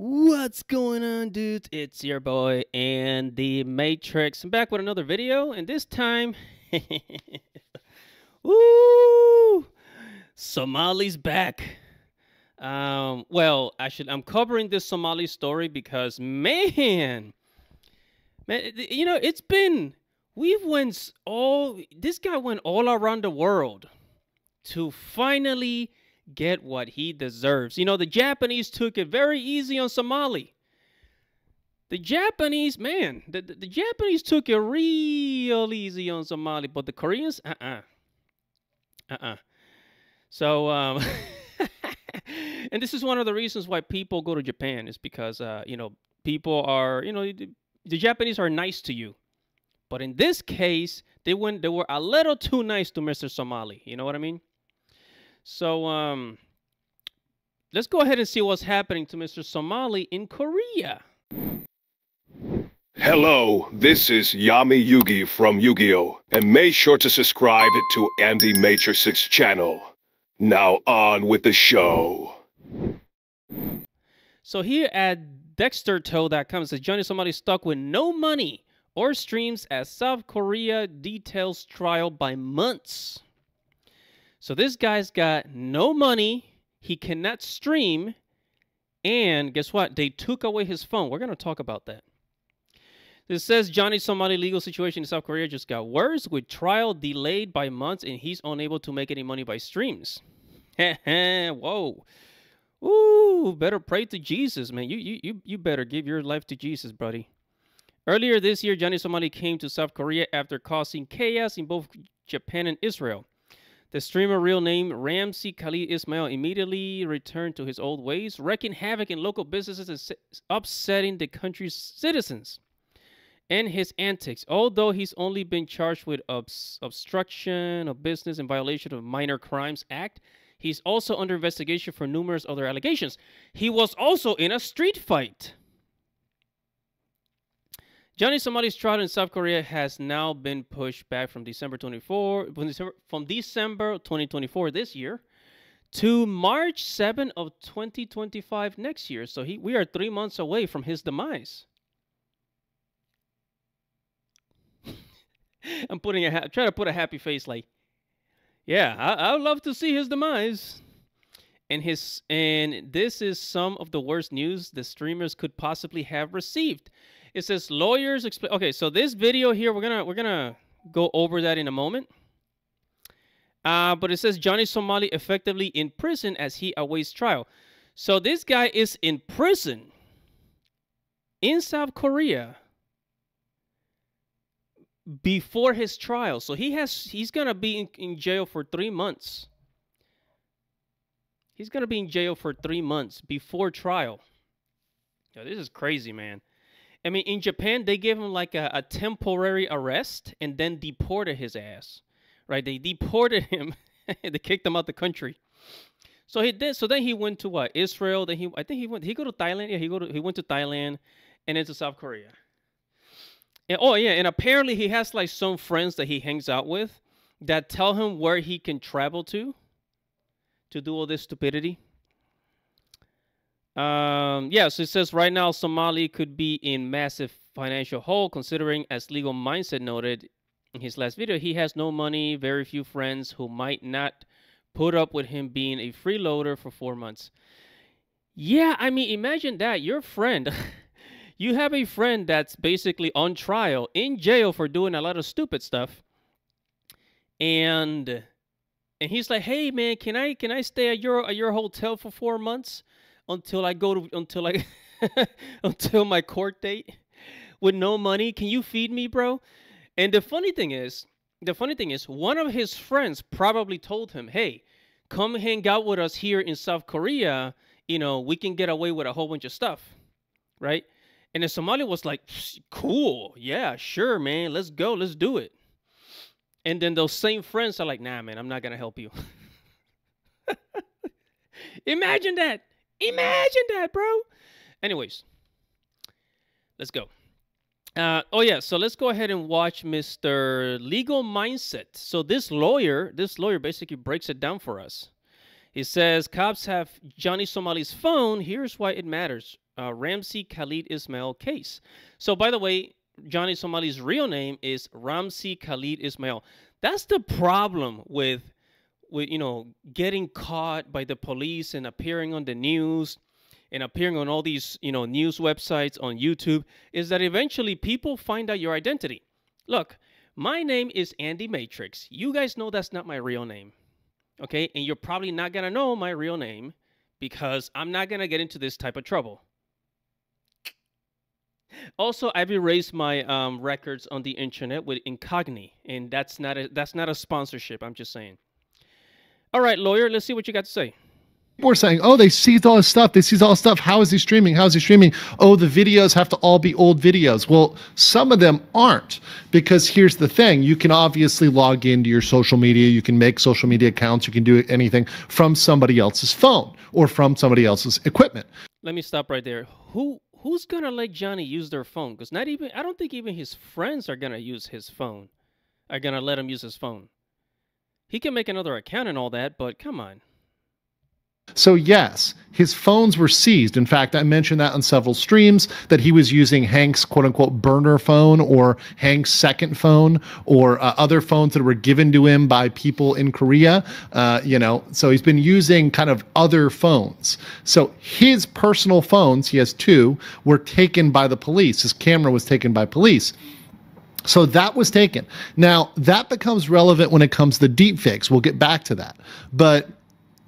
What's going on, dudes? It's your boy and the Matrix. I'm back with another video, and this time, woo, Somali's back. I'm covering this Somali story because, man, it's been this guy went all around the world to finally get what he deserves. You know, the Japanese took it very easy on Somali. The Japanese took it real easy on Somali, but the Koreans, So, and this is one of the reasons why people go to Japan is because, people are, the Japanese are nice to you. But in this case, they were a little too nice to Mr. Somali. You know what I mean? So, let's go ahead and see what's happening to Mr. Somali in Korea. Hello, this is Yami Yugi from Yu-Gi-Oh! And make sure to subscribe to Andy Matrix's channel. Now on with the show. So here at DexterToe.com says Johnny Somali stuck with no money or streams as South Korea details trial by months. So this guy's got no money, he cannot stream, and guess what? They took away his phone. We're going to talk about that. It says Johnny Somali legal situation in South Korea just got worse with trial delayed by months and he's unable to make any money by streams. Whoa. Ooh, better pray to Jesus, man. You better give your life to Jesus, buddy. Earlier this year, Johnny Somali came to South Korea after causing chaos in both Japan and Israel. The streamer, real name Ramsey Khalid Ismail, immediately returned to his old ways, wreaking havoc in local businesses and upsetting the country's citizens. And his antics, although he's only been charged with obstruction of business and violation of Minor Crimes Act, he's also under investigation for numerous other allegations. He was also in a street fight. Johnny Somali's trial in South Korea has now been pushed back from December 2024 this year to March 7 of 2025 next year. So we are 3 months away from his demise. I'm trying to put a happy face like, yeah, I would love to see his demise. And this is some of the worst news the streamers could possibly have received. It says lawyers explain. Okay, so this video here, we're gonna go over that in a moment. But it says Johnny Somali effectively in prison as he awaits trial. So this guy is in prison in South Korea before his trial. So he's gonna be in jail for 3 months. He's gonna be in jail for 3 months before trial. Yo, this is crazy, man. I mean, in Japan, they gave him like a temporary arrest and then deported his ass, right? They deported him. They kicked him out the country. So he did. So then he went to what? Israel. Then he go to Thailand. Yeah, he went to Thailand and then to South Korea. And, oh yeah, and apparently he has like some friends that he hangs out with that tell him where he can travel to do all this stupidity. Yeah, so it says right now Somali could be in massive financial hole considering, as Legal Mindset noted in his last video, he has no money, very few friends who might not put up with him being a freeloader for 4 months. Yeah, I mean, imagine that. Your friend, you have a friend that's basically on trial, in jail for doing a lot of stupid stuff. And he's like, hey man, can I stay at your hotel for 4 months? Until my court date with no money. Can you feed me, bro? And the funny thing is, one of his friends probably told him, hey, come hang out with us here in South Korea. You know, we can get away with a whole bunch of stuff, right? And the Somali was like, cool. Yeah, sure, man. Let's go. Let's do it. And then those same friends are like, nah, man, I'm not going to help you. Imagine that. Imagine that, bro. Anyways, let's go. Oh yeah, so let's go ahead and watch Mr. Legal Mindset. So this lawyer basically breaks it down for us. He says cops have Johnny Somali's phone. Here's why it matters. Ramzi Khalid Ismail case. So, by the way, Johnny Somali's real name is Ramzi Khalid Ismail. That's the problem with getting caught by the police and appearing on the news and appearing on all these news websites on YouTube, is that eventually people find out your identity. Look, my name is Andy Matrix. You guys know that's not my real name. Okay? And you're probably not going to know my real name because I'm not going to get into this type of trouble. Also, I've erased my records on the internet with Incogni, and that's not a sponsorship. I'm just saying. All right, lawyer, let's see what you got to say. People are saying, oh, they seized all his stuff. They seized all his stuff. How is he streaming? How is he streaming? Oh, the videos have to all be old videos. Well, some of them aren't, because here's the thing. You can obviously log into your social media. You can make social media accounts. You can do anything from somebody else's phone or from somebody else's equipment. Let me stop right there. Who's going to let Johnny use their phone? Because I don't think even his friends are going to use his phone, are going to let him use his phone. He can make another account and all that, but come on. So yes, his phones were seized. In fact, I mentioned that on several streams, that he was using Hank's quote-unquote burner phone or Hank's second phone or other phones that were given to him by people in Korea. So he's been using kind of other phones. So his personal phones, he has two, were taken by the police. His camera was taken by police. So that was taken. Now, that becomes relevant when it comes to deepfakes. We'll get back to that. But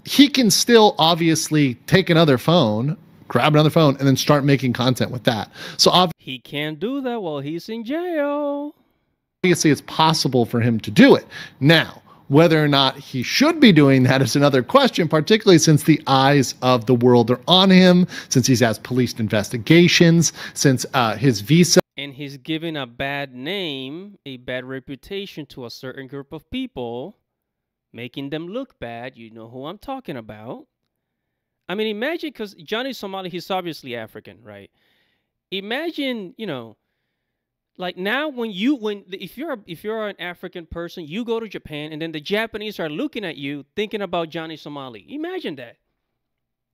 he can still obviously take another phone, grab another phone, and then start making content with that. So he can't do that while he's in jail. Obviously, it's possible for him to do it. Now, whether or not he should be doing that is another question, particularly since the eyes of the world are on him, since he has police investigations, since his visa. And he's giving a bad name, a bad reputation to a certain group of people, making them look bad. You know who I'm talking about. I mean, imagine, because Johnny Somali, he's obviously African, right? Imagine, like now if you're an African person, you go to Japan and then the Japanese are looking at you thinking about Johnny Somali. Imagine that.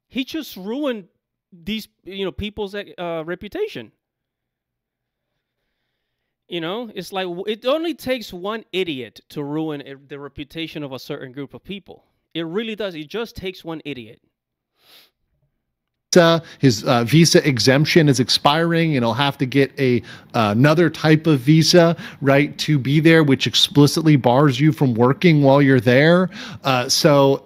He just ruined these, people's reputation. It's like it only takes one idiot to ruin the reputation of a certain group of people. It really does. It just takes one idiot. His visa exemption is expiring, and he'll have to get another type of visa, right, to be there, which explicitly bars you from working while you're there. So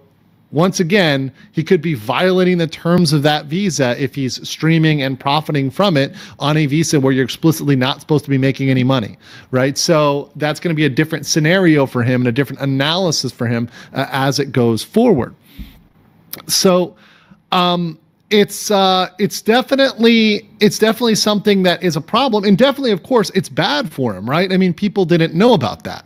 once again, he could be violating the terms of that visa if he's streaming and profiting from it on a visa where you're explicitly not supposed to be making any money, right? So that's going to be a different scenario for him and a different analysis for him as it goes forward. So it's definitely something that is a problem, and definitely, of course, it's bad for him, right? I mean, people didn't know about that,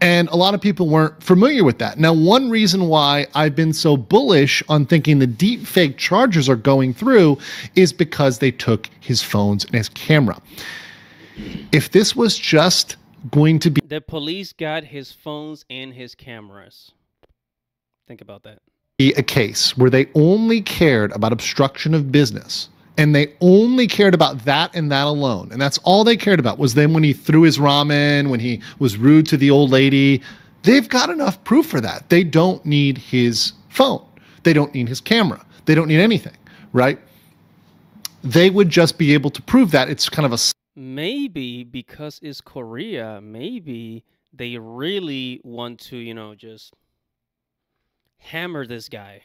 and a lot of people weren't familiar with that. Now, one reason why I've been so bullish on thinking the deep fake charges are going through is because they took his phones and his camera. If this was just going to be... The police got his phones and his cameras. Think about that. A case where they only cared about obstruction of business, and they only cared about that and that alone, and that's all they cared about, was then when he threw his ramen, when he was rude to the old lady. They've got enough proof for that. They don't need his phone. They don't need his camera. They don't need anything, right? They would just be able to prove that. It's kind of a... Maybe because it's Korea, maybe they really want to, just hammer this guy.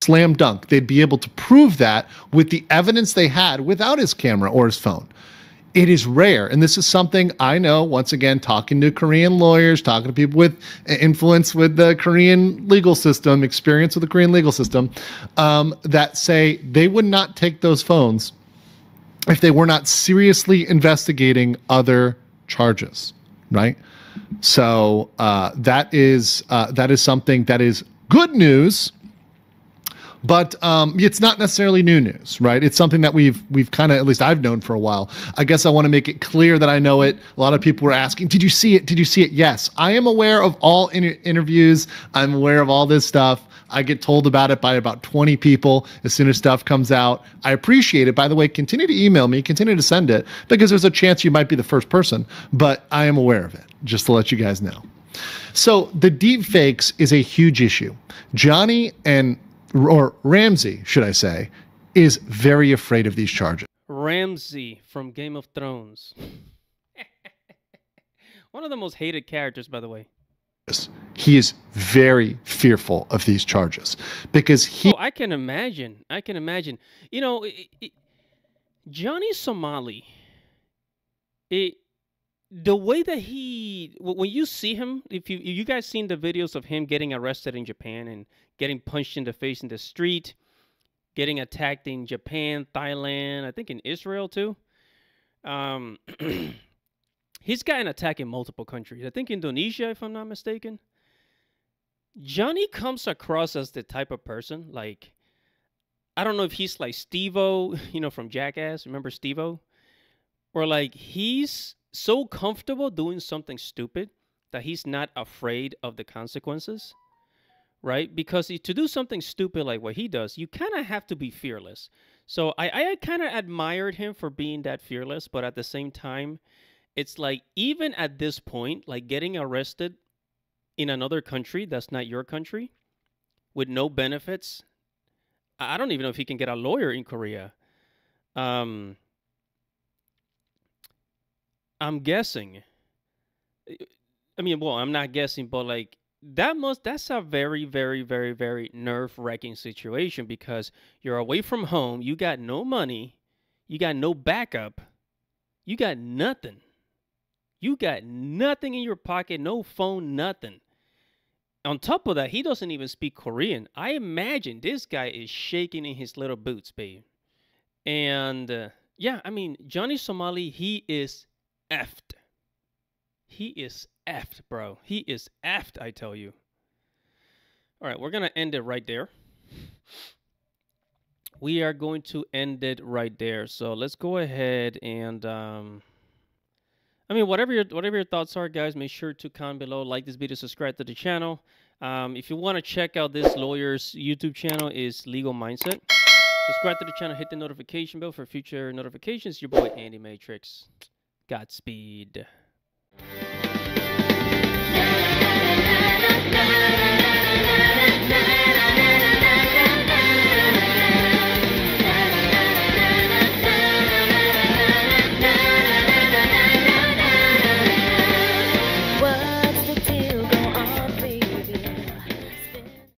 Slam dunk. They'd be able to prove that with the evidence they had without his camera or his phone. It is rare, and this is something I know, once again, talking to Korean lawyers, talking to people with influence with the Korean legal system, experience with the Korean legal system, that say they would not take those phones if they were not seriously investigating other charges, right? So that is something that is good news, but it's not necessarily new news, right? It's something that we've kind of, at least I've known for a while. I guess I want to make it clear that I know it. A lot of people were asking, did you see it? Did you see it? Yes, I am aware of all interviews. I'm aware of all this stuff. I get told about it by about 20 people as soon as stuff comes out. I appreciate it. By the way, continue to email me, continue to send it, because there's a chance you might be the first person, but I am aware of it, just to let you guys know. So the deep fakes is a huge issue. Johnny or Ramsey, should I say, is very afraid of these charges. Ramsey from Game of Thrones. One of the most hated characters, by the way. He is very fearful of these charges because he... I can imagine. I can imagine. You know, Johnny Somali, the way that when you see him, if you guys seen the videos of him getting arrested in Japan and getting punched in the face in the street, getting attacked in Japan, Thailand, I think in Israel too. He's gotten attacked in multiple countries. I think Indonesia, if I'm not mistaken. Johnny comes across as the type of person, like, I don't know if he's like Steve-O, you know, from Jackass. Remember Steve-O? Or like he's so comfortable doing something stupid that he's not afraid of the consequences, right? Because to do something stupid like what he does, you kind of have to be fearless. So I kind of admired him for being that fearless, but at the same time, it's like even at this point, like getting arrested in another country that's not your country with no benefits. I don't even know if he can get a lawyer in Korea. I'm guessing. I mean, well, I'm not guessing, but like that's a very, very, very, very nerve-wracking situation because you're away from home, you got no money, you got no backup, you got nothing. You got nothing in your pocket, no phone, nothing. On top of that, he doesn't even speak Korean. I imagine this guy is shaking in his little boots, babe. And yeah, I mean, Johnny Somali, he is effed. He is effed, bro. He is effed, I tell you. All right, we're going to end it right there. We are going to end it right there. So let's go ahead and... I mean, whatever your thoughts are, guys, make sure to comment below, like this video, subscribe to the channel. If you want to check out this lawyer's YouTube channel, is Legal Mindset. Subscribe to the channel, hit the notification bell for future notifications. Your boy Andy Matrix. Godspeed.